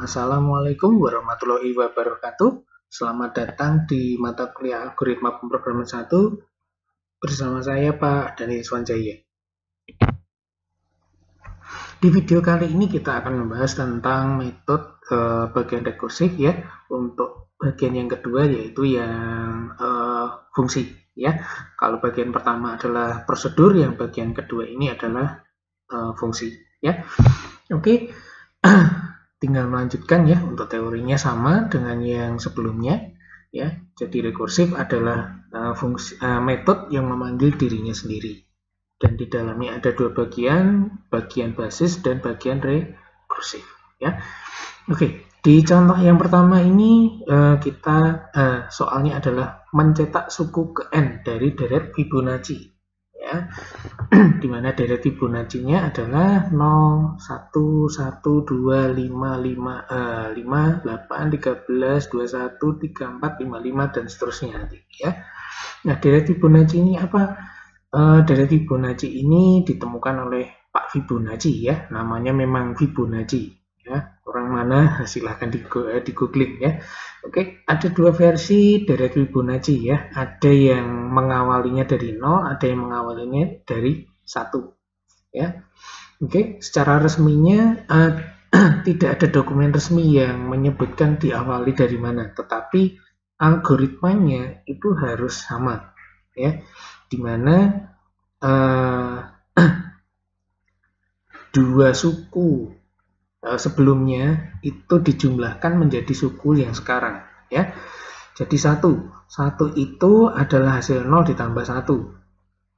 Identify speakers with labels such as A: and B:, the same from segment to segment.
A: Assalamualaikum warahmatullahi wabarakatuh. Selamat datang di mata kuliah Algoritma Pemrograman 1 bersama saya Pak Dani Swanjaya. Di video kali ini kita akan membahas tentang metode bagian rekursif ya. Untuk bagian yang kedua yaitu yang fungsi ya. Kalau bagian pertama adalah prosedur, yang bagian kedua ini adalah fungsi ya. Oke. Tinggal melanjutkan ya, untuk teorinya sama dengan yang sebelumnya ya. Jadi rekursif adalah metode yang memanggil dirinya sendiri, dan di dalamnya ada dua bagian basis dan bagian rekursif ya. Oke, di contoh yang pertama ini kita soalnya adalah mencetak suku ke n dari deret Fibonacci ya. Dimana deret Fibonacci-nya adalah 0, 1, 1, 2, 5, 5, 8, 13, 21, 34, 55, dan seterusnya nanti ya. Nah, deret Fibonacci ini apa? Deret Fibonacci ini ditemukan oleh Pak Fibonacci ya, namanya memang Fibonacci ya. Orang mana silahkan di googling ya. Oke, ada dua versi deret Fibonacci ya. Ada yang mengawalinya dari 0, ada yang mengawalinya dari 1 ya. Oke, secara resminya tidak ada dokumen resmi yang menyebutkan diawali dari mana, tetapi algoritmanya itu harus sama ya, dimana dua suku sebelumnya itu dijumlahkan menjadi suku yang sekarang ya. Jadi satu itu adalah hasil 0 ditambah 1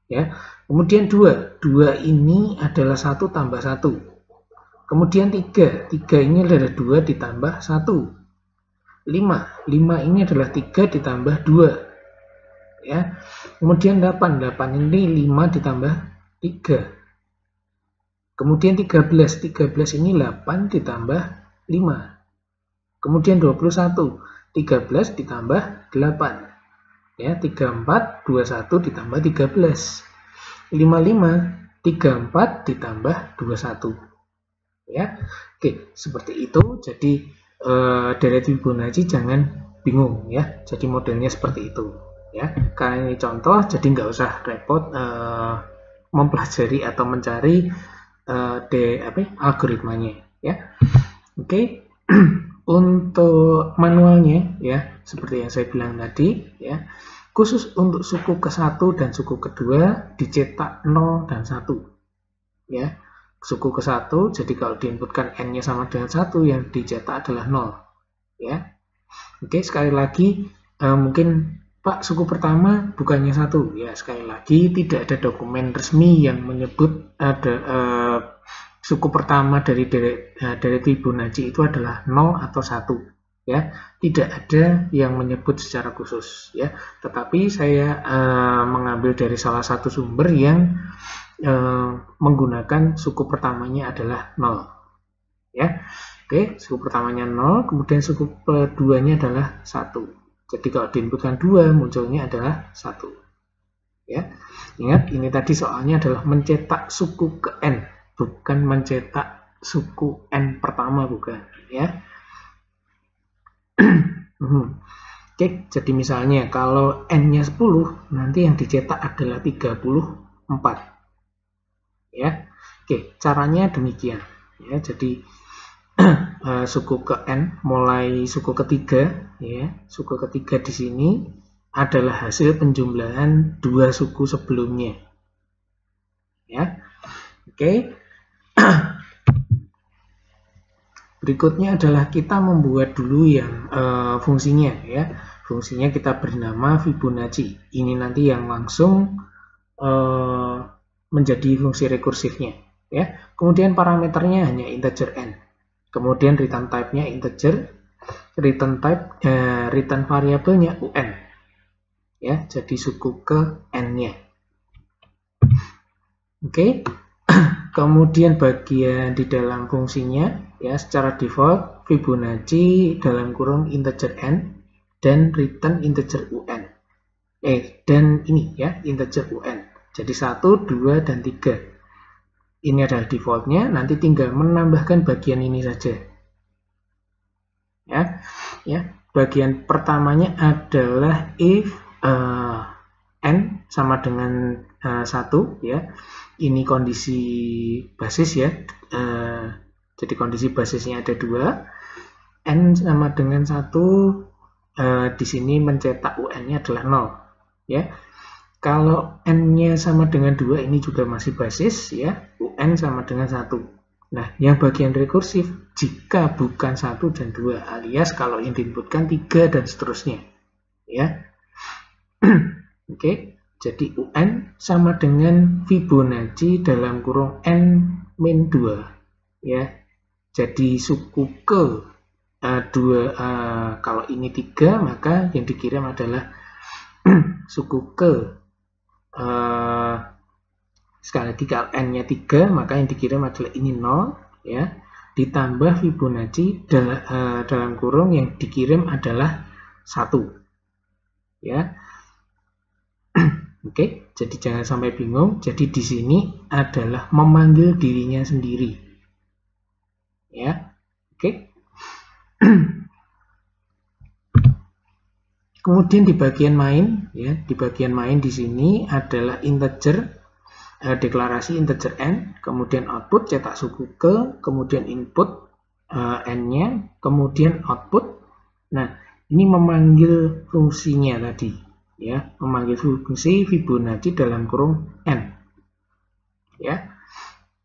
A: ya. Kemudian 2 ini adalah 1 tambah 1. Kemudian 3 ini adalah 2 ditambah 1. 5 ini adalah 3 ditambah 2 ya. Kemudian 8 ini 5 ditambah 3. Kemudian 13 ini 8 ditambah 5. Kemudian 21, 13 ditambah 8 ya. 34, 21 ditambah 13. 55, 34 ditambah 21 ya. Oke, seperti itu. Jadi deret Fibonacci jangan bingung ya. Jadi modelnya seperti itu ya. Karena ini contoh, jadi nggak usah repot mempelajari atau mencari algoritmanya ya. Oke. Untuk manualnya ya, seperti yang saya bilang tadi ya, khusus untuk suku ke-1 dan suku kedua dicetak 0 dan 1 ya. Suku ke-1, jadi kalau diinputkan n-nya sama dengan 1, yang dicetak adalah 0 ya. Oke, sekali lagi mungkin Pak, suku pertama bukannya 1 ya. Sekali lagi, tidak ada dokumen resmi yang menyebut ada suku pertama dari deret Fibonacci itu adalah 0 atau 1 ya. Tidak ada yang menyebut secara khusus ya. Tetapi saya mengambil dari salah satu sumber yang menggunakan suku pertamanya adalah 0 ya. Oke, suku pertamanya 0, kemudian suku keduanya adalah 1. Jadi kalau diinputkan 2, munculnya adalah 1 ya. Ingat, ini tadi soalnya adalah mencetak suku ke n, bukan mencetak suku n pertama, bukan ya. Oke, jadi misalnya kalau n-nya 10, nanti yang dicetak adalah 34 ya. Oke, caranya demikian ya. Jadi suku ke n, mulai suku ketiga ya. Suku ketiga di sini adalah hasil penjumlahan dua suku sebelumnya ya. Oke. Berikutnya adalah kita membuat dulu yang fungsinya ya. Fungsinya kita beri nama Fibonacci. Ini nanti yang langsung menjadi fungsi rekursifnya ya. Kemudian parameternya hanya integer n. Kemudian return type-nya integer, return variabelnya un ya. Jadi suku ke n-nya. Oke. Kemudian bagian di dalam fungsinya ya, secara default Fibonacci dalam kurung integer n dan return integer un. Dan ini ya, integer un. Jadi 1, 2, dan 3. Ini adalah defaultnya, nanti tinggal menambahkan bagian ini saja Bagian pertamanya adalah if n sama dengan 1 ya. Ini kondisi basis ya. Jadi kondisi basisnya ada 2. N sama dengan 1, di sini mencetak UN-nya adalah 0 ya. Kalau N-nya sama dengan 2, ini juga masih basis ya. UN sama dengan 1. Nah, yang bagian rekursif jika bukan 1 dan 2, alias kalau yang diinputkan 3 dan seterusnya ya. Oke, jadi UN sama dengan Fibonacci dalam kurung N-2 ya. Jadi suku ke 2, kalau ini 3, maka yang dikirim adalah suku ke sekali lagi kalau N-nya 3, maka yang dikirim adalah ini 0 ya, ditambah Fibonacci dalam kurung yang dikirim adalah 1 ya. Oke, jadi jangan sampai bingung. Jadi di sini adalah memanggil dirinya sendiri ya. Oke. Kemudian di bagian main ya, di bagian main di sini adalah integer, deklarasi integer n, kemudian output cetak suku ke, kemudian input n-nya, kemudian output. Nah, ini memanggil fungsinya tadi ya, memanggil fungsi Fibonacci dalam kurung n ya.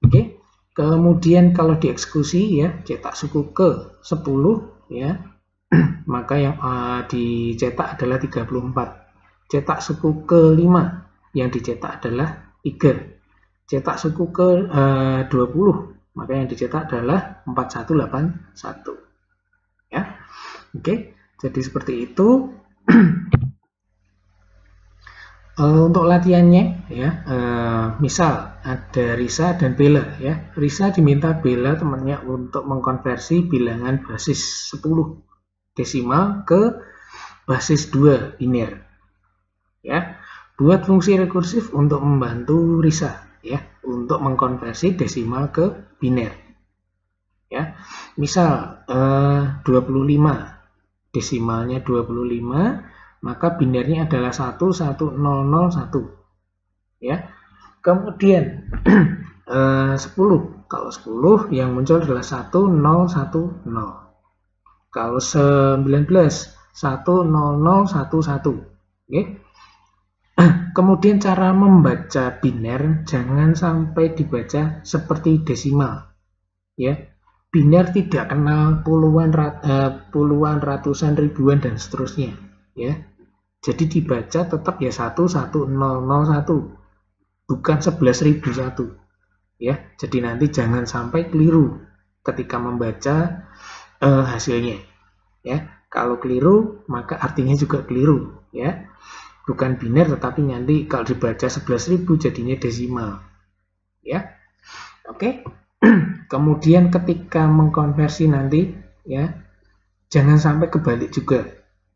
A: Oke. Kemudian kalau dieksekusi ya, cetak suku ke 10 ya, maka yang dicetak adalah 34. Cetak suku ke 5, yang dicetak adalah 3. Cetak suku ke 20, maka yang dicetak adalah 4181 ya. Oke, jadi seperti itu. Untuk latihannya ya, misal ada Risa dan Bella ya. Risa diminta Bella temannya untuk mengkonversi bilangan basis 10 desimal ke basis 2 biner ya. Buat fungsi rekursif untuk membantu Risa ya untuk mengkonversi desimal ke biner ya. Misal 25, desimalnya 25, maka binernya adalah 11001 ya. Kemudian 10, kalau 10 yang muncul adalah 1010. Kalau 19, 10011 oke. Kemudian cara membaca biner jangan sampai dibaca seperti desimal ya. Biner tidak kenal puluhan, ratusan, ribuan dan seterusnya ya. Jadi dibaca tetap ya 11001, bukan 11.001 ya. Jadi nanti jangan sampai keliru ketika membaca hasilnya ya. Kalau keliru maka artinya juga keliru ya. Bukan biner tetapi nanti kalau dibaca 11.000 jadinya desimal ya. Oke. Kemudian ketika mengkonversi nanti ya, jangan sampai kebalik juga.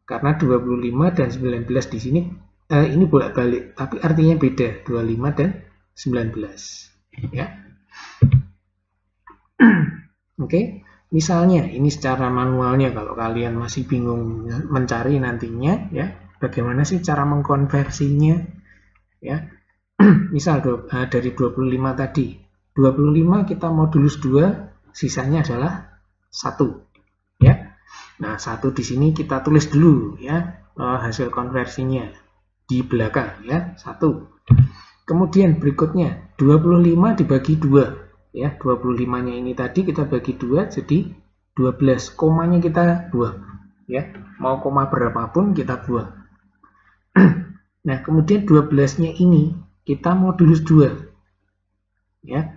A: Karena 25 dan 19 di sini ini bolak-balik, tapi artinya beda, 25 dan 19 ya. Oke, misalnya ini secara manualnya kalau kalian masih bingung mencari nantinya ya, bagaimana sih cara mengkonversinya ya. Misal dari 25 tadi, 25 kita modulus 2, sisanya adalah 1 ya. Nah, 1 di sini kita tulis dulu ya, hasil konversinya di belakang ya, 1. Kemudian berikutnya 25 dibagi 2 ya, 25-nya ini tadi kita bagi 2 jadi 12, komanya kita buang ya. Mau koma berapapun kita buang. Nah, kemudian 12-nya ini kita modulus 2 ya.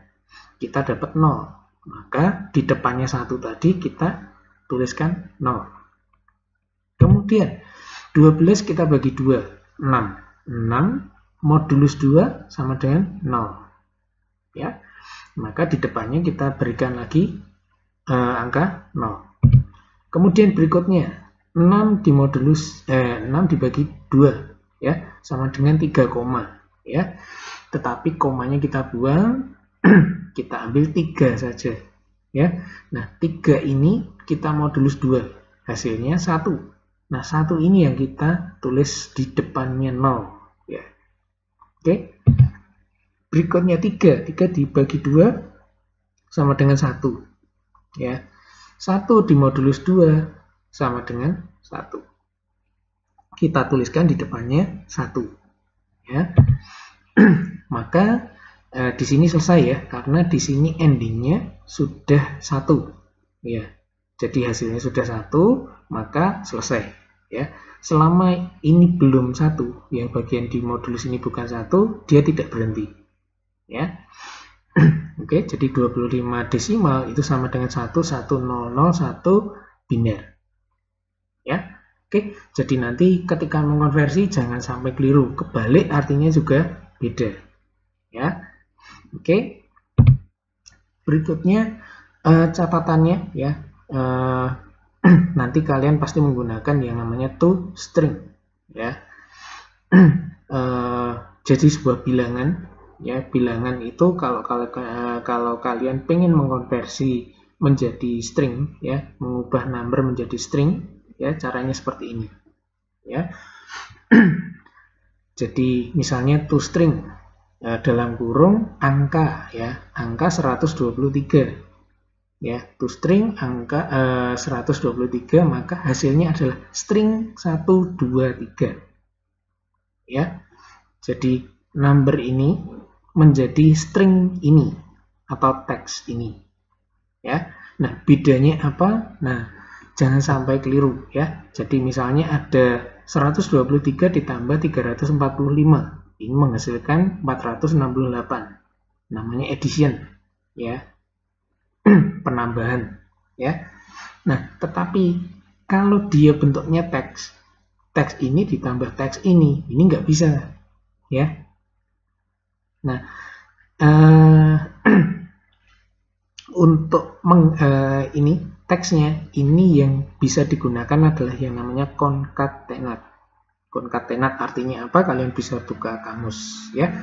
A: Kita dapat 0. Maka di depannya 1 tadi kita tuliskan 0. Kemudian 12 kita bagi 2, 6. 6 modulus 2 sama dengan 0 ya. Maka di depannya kita berikan lagi angka 0. Kemudian berikutnya 6 dibagi 2 ya, sama dengan 3 koma ya. Tetapi komanya kita buang, kita ambil 3 saja ya. Nah, 3 ini kita modulus 2 hasilnya 1. Nah, 1 ini yang kita tulis di depannya 0. Ya. Oke. Berikutnya 3. 3 dibagi 2 sama dengan 1. Ya. 1 dimodulus 2 sama dengan 1. Kita tuliskan di depannya 1. Ya. Maka di sini selesai ya, karena di sini endingnya sudah 1. Ya. Jadi hasilnya sudah 1, maka selesai. Ya. Selama ini belum 1, yang bagian di modulus ini bukan 1, dia tidak berhenti. Ya. Oke, jadi 25 desimal itu sama dengan 11001 biner. Ya. Oke, jadi nanti ketika mengkonversi jangan sampai keliru. Kebalik artinya juga beda. Ya. Oke. Berikutnya catatannya ya. Nanti kalian pasti menggunakan yang namanya toString ya. Jadi sebuah bilangan ya, bilangan itu kalau kalian pengen mengkonversi menjadi string ya, mengubah number menjadi string ya, caranya seperti ini ya. Jadi misalnya toString dalam kurung angka ya, angka 123 ya, toString angka 123, maka hasilnya adalah string 123 ya. Jadi number ini menjadi string ini atau teks ini ya. Nah, bedanya apa? Nah, jangan sampai keliru ya. Jadi misalnya ada 123 ditambah 345, ini menghasilkan 468, namanya addition ya, penambahan ya. Nah, tetapi kalau dia bentuknya teks, teks ini ditambah teks ini nggak bisa ya. Nah, untuk ini teksnya ini yang bisa digunakan adalah yang namanya concatenate. Concatenate artinya apa? Kalian bisa buka kamus ya.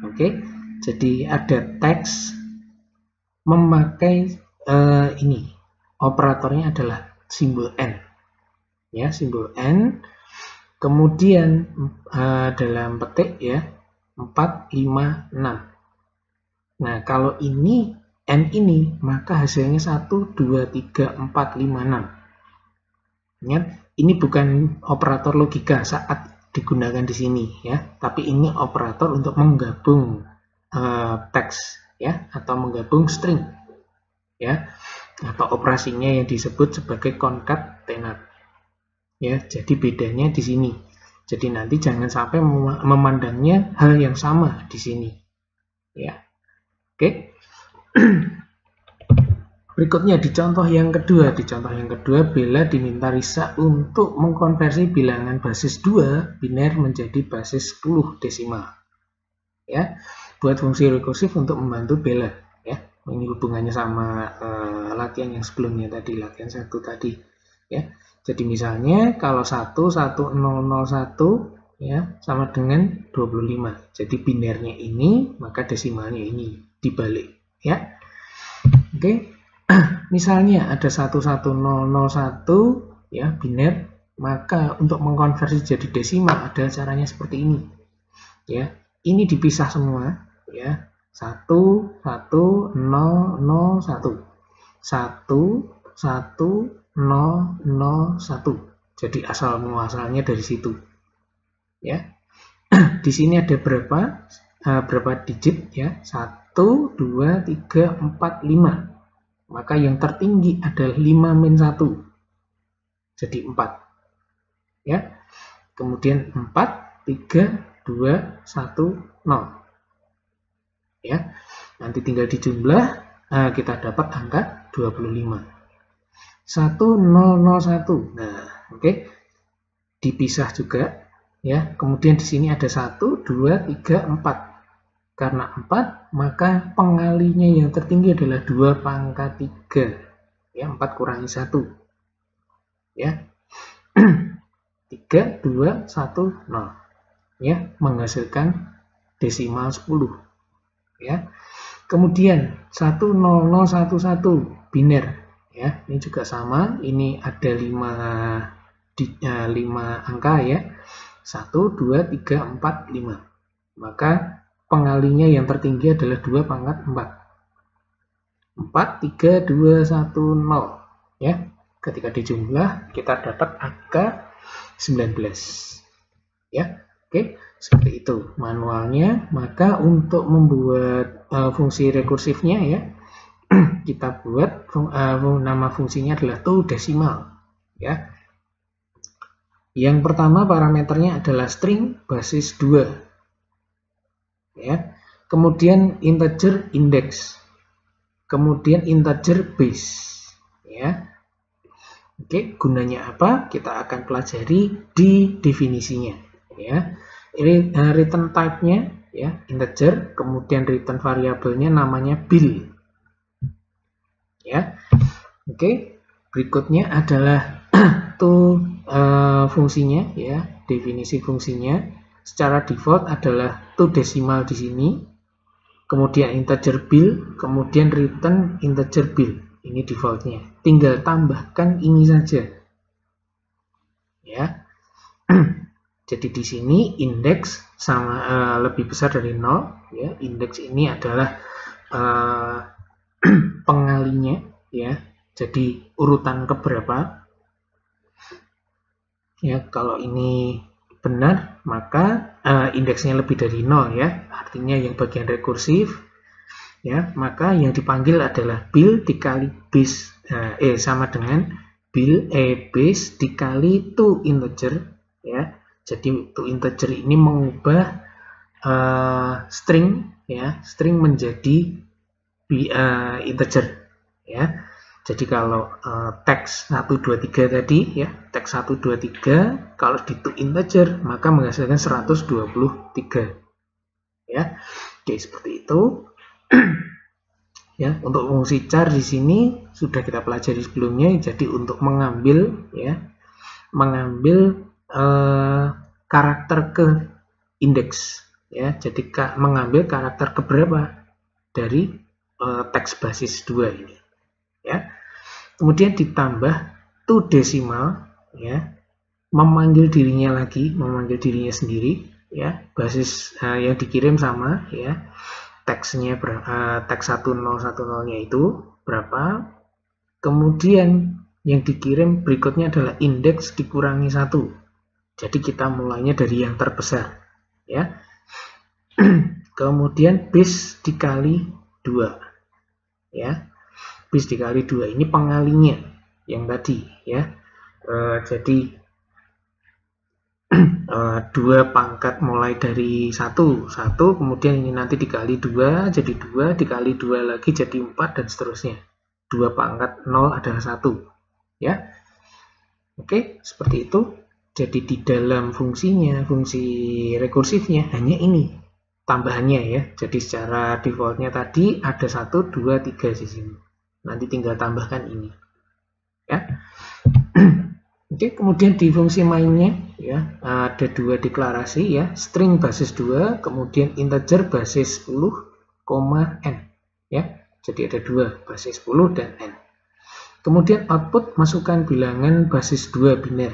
A: Oke, jadi ada teks memakai ini, operatornya adalah simbol n ya, simbol n, kemudian dalam petik ya 4, 5, 6. Nah, kalau ini n ini, maka hasilnya 1, 2, 3, 4, 5, 6 ya. Ini bukan operator logika saat digunakan di sini ya, tapi ini operator untuk menggabung teks ya, atau menggabung string ya, atau operasinya yang disebut sebagai concatenate ya. Jadi bedanya di sini. Jadi nanti jangan sampai memandangnya hal yang sama di sini ya. Oke. Berikutnya di contoh yang kedua. Di contoh yang kedua, Bella diminta Risa untuk mengkonversi bilangan basis 2 biner menjadi basis 10 desimal ya. Buat fungsi rekursif untuk membantu Bella ya. Ini hubungannya sama latihan yang sebelumnya tadi, latihan 1 tadi ya. Jadi misalnya kalau 11001 ya sama dengan 25. Jadi binernya ini, maka desimalnya ini dibalik ya. Oke. Misalnya ada 11001 ya biner, maka untuk mengkonversi jadi desimal ada caranya seperti ini ya. Ini dipisah semua ya. 1 1 0 0 1 1 1 0 0 1. Jadi asal muasalnya dari situ ya. Di sini ada berapa digit ya? 1 2 3 4 5. Maka yang tertinggi adalah 5 min 1. Jadi 4. Ya. Kemudian 4, 3, 2, 1, 0. Ya. Nanti tinggal dijumlah, kita dapat angka 25. 1001. Nah, oke. Dipisah juga ya. Kemudian di sini ada 1, 2, 3, 4. Karena 4, maka pengalinya yang tertinggi adalah 2 pangkat 3. Ya, 4 kurangi 1. Ya. 3, 2, 1, 0. Ya, menghasilkan desimal 10. Ya. Kemudian 10011 biner ya. Ini juga sama, ini ada 5 angka ya. 1, 2, 3, 4, 5. Maka pengalinya yang tertinggi adalah 2 pangkat 4. 4, 3, 2, 1, 0 ya. Ketika dijumlah kita dapat angka 19 ya. Oke, seperti itu manualnya. Maka untuk membuat fungsi rekursifnya ya, kita buat nama fungsinya adalah toDecimal ya. Yang pertama parameternya adalah string basis 2 ya. Kemudian integer index, kemudian integer base ya. Oke, gunanya apa? Kita akan pelajari di definisinya ya. Ini return type-nya ya, integer, kemudian return variabelnya namanya bil ya. Oke, berikutnya adalah fungsinya ya, definisi fungsinya. Secara default adalah toDecimal di sini, kemudian integer bil, kemudian return integer bil. Ini defaultnya. Tinggal tambahkan ini saja. Ya. Jadi di sini indeks sama lebih besar dari 0 ya. Indeks ini adalah pengalinya ya. Jadi urutan keberapa? Ya, kalau ini benar, maka indeksnya lebih dari 0 ya. Artinya yang bagian rekursif ya, maka yang dipanggil adalah bil dikali base sama dengan bil base dikali toInteger ya. Jadi toInteger ini mengubah string ya, string menjadi integer ya. Jadi kalau teks 1 2 3 tadi ya, teks 1 2 3 kalau di toInteger maka menghasilkan 123 ya. Oke, seperti itu. Ya, untuk fungsi char di sini sudah kita pelajari sebelumnya. Jadi untuk mengambil ya, karakter ke indeks ya. Jadi mengambil karakter keberapa dari teks basis 2 ini ya. Kemudian ditambah toDecimal ya, memanggil dirinya sendiri ya. Basis yang dikirim sama ya, teksnya teks 1010-nya itu berapa, kemudian yang dikirim berikutnya adalah indeks dikurangi 1. Jadi kita mulainya dari yang terbesar ya. Kemudian base dikali 2 ya. Base dikali 2 ini pengalinya yang tadi ya. Jadi 2 pangkat mulai dari 1, kemudian ini nanti dikali 2 jadi 2, dikali 2 lagi jadi 4 dan seterusnya. 2 pangkat 0 adalah 1 ya. Oke, seperti itu. Jadi di dalam fungsinya, fungsi rekursifnya hanya ini tambahannya ya. Jadi secara defaultnya tadi ada 1 2 3 di sini. Nanti tinggal tambahkan ini ya. Oke, kemudian di fungsi mainnya ya, ada 2 deklarasi ya, string basis 2, kemudian integer basis 10, n ya. Jadi ada 2, basis 10 dan n. Kemudian output masukkan bilangan basis 2 biner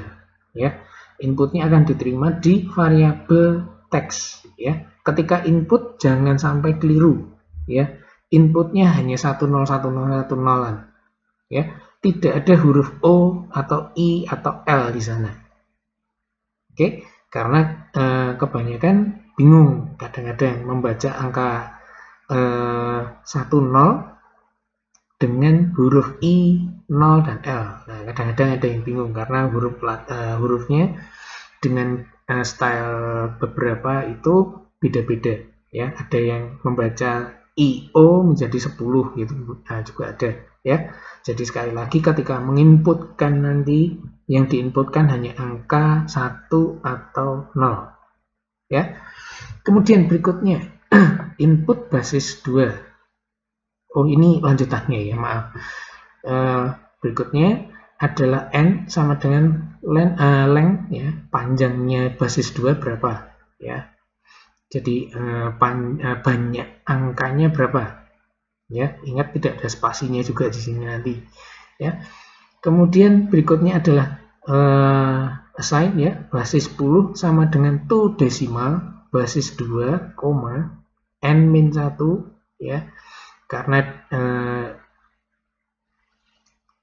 A: ya. Inputnya akan diterima di variabel teks ya. Ketika input jangan sampai keliru ya. Inputnya hanya 101010-an ya. Tidak ada huruf O atau I atau L di sana. Oke, karena kebanyakan bingung kadang-kadang membaca angka 10 dengan huruf I, 0 dan L. Nah, kadang-kadang ada yang bingung karena hurufnya dengan style beberapa itu beda-beda ya. Ada yang membaca IO menjadi 10 gitu, nah, juga ada ya. Jadi sekali lagi ketika menginputkan nanti yang diinputkan hanya angka 1 atau 0 ya. Kemudian berikutnya input basis 2. Oh, ini lanjutannya ya, maaf. Berikutnya adalah n sama dengan length ya, panjangnya basis 2 berapa ya. Jadi banyak angkanya berapa ya. Ingat tidak ada spasinya juga di sini nanti ya. Kemudian berikutnya adalah assign, ya, basis 10 sama dengan to desimal basis 2, n-1, ya, karena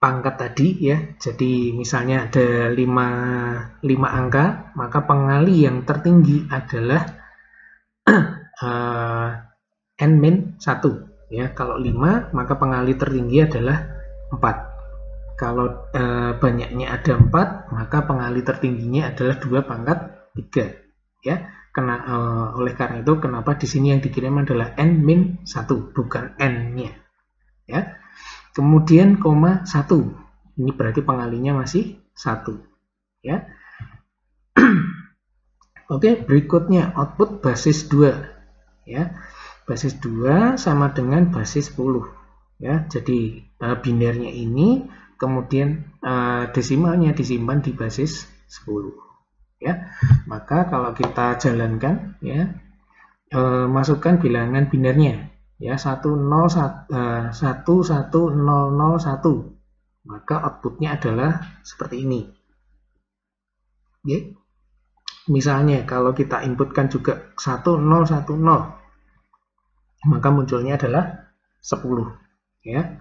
A: pangkat tadi, ya. Jadi misalnya ada 5 angka, maka pengali yang tertinggi adalah n-1, ya. Kalau 5, maka pengali tertinggi adalah 4. Kalau banyaknya ada 4, maka pengali tertingginya adalah 2 pangkat 3, ya. Oleh karena itu, kenapa di sini yang dikirim adalah n-1, bukan n-nya, ya. Kemudian koma 1, ini berarti pengalinya masih 1, ya. Oke, berikutnya output basis 2, ya. Basis 2 sama dengan basis 10, ya. Jadi binernya ini, kemudian desimalnya disimpan di basis 10, ya. Maka kalau kita jalankan, ya, masukkan bilangan binernya, ya, 11001, maka outputnya adalah seperti ini, ya. Misalnya kalau kita inputkan juga 1010, maka munculnya adalah 10, ya.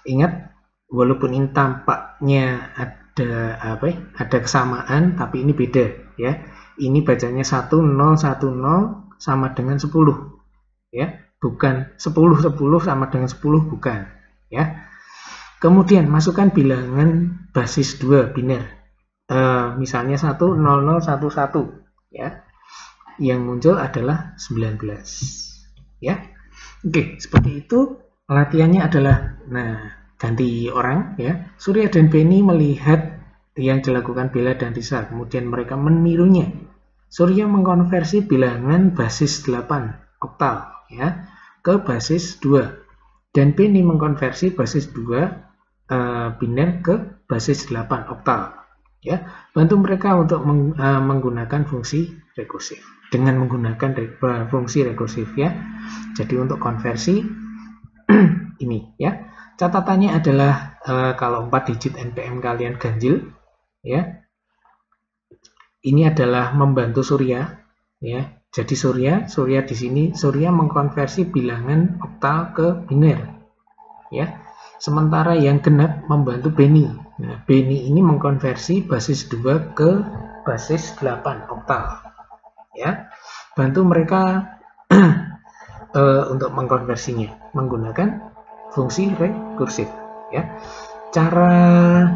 A: Ingat, walaupun ini tampaknya ada kesamaan, tapi ini beda, ya. Ini bacanya 1010 sama dengan 10, ya, bukan 1010 sama dengan 10, bukan, ya. Kemudian masukkan bilangan basis 2 biner, misalnya 10011, ya. Yang muncul adalah 19, ya. Oke, seperti itu latihannya adalah, nah, ganti orang, ya. Surya dan Benny melihat yang dilakukan Bella dan Risa, kemudian mereka menirunya. Surya mengkonversi bilangan basis 8 oktal, ya, ke basis 2, dan Benny mengkonversi basis 2 biner ke basis 8 oktal, ya. Bantu mereka untuk menggunakan fungsi rekursif dengan menggunakan fungsi rekursif, ya. Jadi untuk konversi ini, ya. Catatannya adalah kalau 4 digit NPM kalian ganjil, ya. Ini adalah membantu Surya, ya. Jadi Surya di sini, Surya mengkonversi bilangan oktal ke biner, ya. Sementara yang genap membantu Benny. Nah, Benny ini mengkonversi basis 2 ke basis 8 oktal, ya. Bantu mereka untuk mengkonversinya menggunakan fungsi rekursif, ya. Cara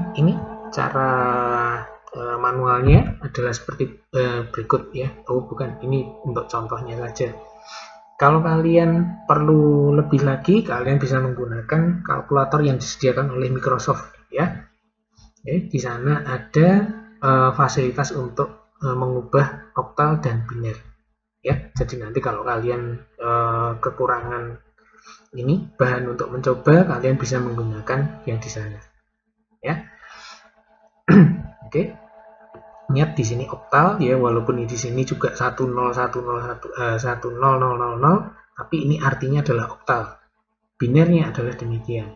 A: manualnya adalah seperti berikut, ya. Oh, bukan, ini untuk contohnya saja. Kalau kalian perlu lebih lagi, kalian bisa menggunakan kalkulator yang disediakan oleh Microsoft, ya. Di sana ada fasilitas untuk mengubah oktal dan biner, ya. Jadi nanti kalau kalian kekurangan ini bahan untuk mencoba, kalian bisa menggunakan yang di sana, ya. Oke. Ingat di sini oktal, ya, walaupun di sini juga 10101 10000, tapi ini artinya adalah oktal. Binernya adalah demikian,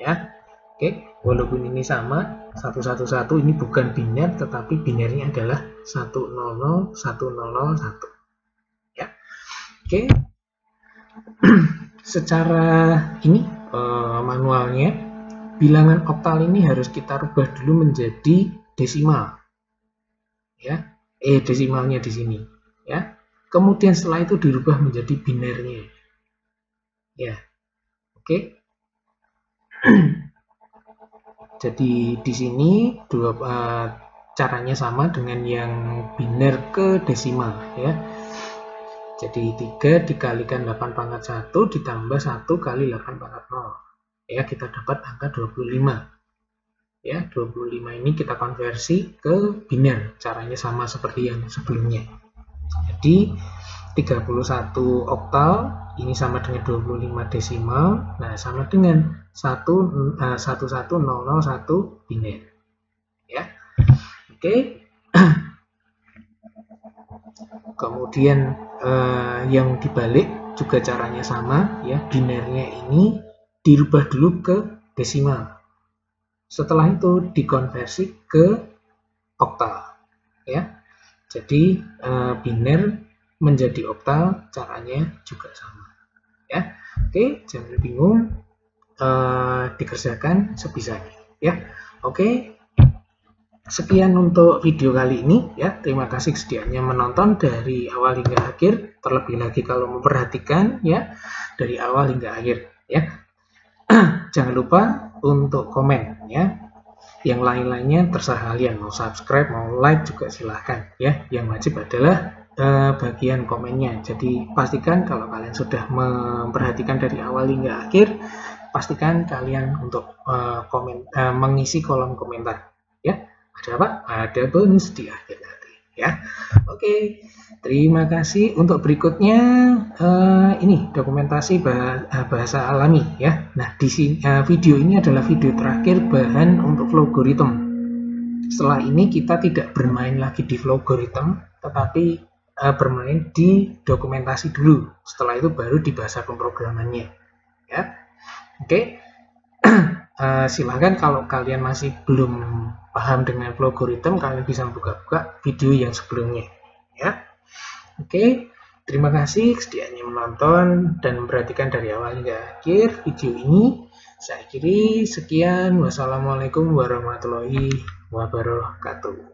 A: ya. Oke, walaupun ini sama 111, ini bukan biner, tetapi binernya adalah 100101, ya. Oke. Secara ini manualnya, bilangan oktal ini harus kita rubah dulu menjadi desimal, ya. Desimalnya di sini, ya. Kemudian setelah itu dirubah menjadi binernya, ya. Oke. Jadi di sini caranya sama dengan yang biner ke desimal, ya. Jadi 3 dikalikan 8 pangkat 1 ditambah 1 kali 8 pangkat 0, ya, kita dapat angka 25. Ya, 25 ini kita konversi ke biner, caranya sama seperti yang sebelumnya. Jadi 31 oktal ini sama dengan 25 desimal, nah sama dengan 11001 biner, ya. Oke. Kemudian yang dibalik juga caranya sama, ya. Binernya ini dirubah dulu ke desimal, Setelah itu dikonversi ke oktal, ya. Jadi biner menjadi oktal caranya juga sama, ya. Oke, jangan bingung, dikerjakan sebisanya, ya. Oke, sekian untuk video kali ini, ya. Terima kasih sedianya menonton dari awal hingga akhir. Terlebih lagi kalau memperhatikan, ya, dari awal hingga akhir, ya. Jangan lupa untuk komen, ya. Yang lain-lainnya terserah kalian, mau subscribe, mau like juga silahkan, ya. Yang wajib adalah bagian komennya. Jadi pastikan kalau kalian sudah memperhatikan dari awal hingga akhir, pastikan kalian untuk mengisi kolom komentar, ya. Ada apa? Ada bonus di akhir nanti, ya. Oke, terima kasih. Untuk berikutnya ini dokumentasi bahasa alami, ya. Nah, di sini video ini adalah video terakhir bahan untuk Flowgorithm. Setelah ini kita tidak bermain lagi di Flowgorithm, tetapi bermain di dokumentasi dulu. Setelah itu baru di bahasa pemrogramannya, ya. Oke. Silahkan kalau kalian masih belum paham dengan Flowgorithm, kalian bisa buka-buka video yang sebelumnya, ya. Oke, terima kasih sedianya menonton dan memperhatikan dari awal hingga akhir video ini. Saya akhiri, sekian, wassalamualaikum warahmatullahi wabarakatuh.